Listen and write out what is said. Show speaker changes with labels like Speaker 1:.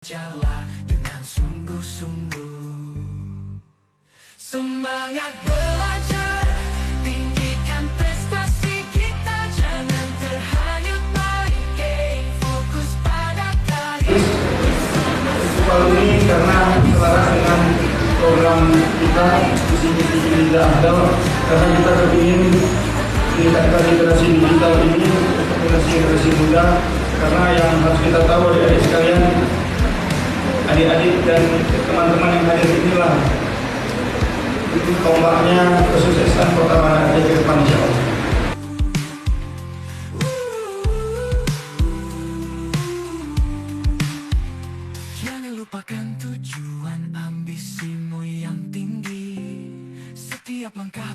Speaker 1: Jalan dengan sungguh-sungguh. Semangat belajar, tinggikan prestasi kita, jangan terhanyut main game, fokus pada karya.
Speaker 2: Festival ini karena selaras dengan program kita visi-misi Liga Andal, karena kita ingin meningkatkan literasi digital ini untuk generasi muda, karena yang harus kita tahu adik-adik sekalian, adik-adik dan teman-teman yang hadir inilah tombaknya kesuksesan Kota Banda Aceh ke depan, insyaallah.
Speaker 1: Jangan lupakan tujuan, ambisimu yang tinggi. Setiap langkah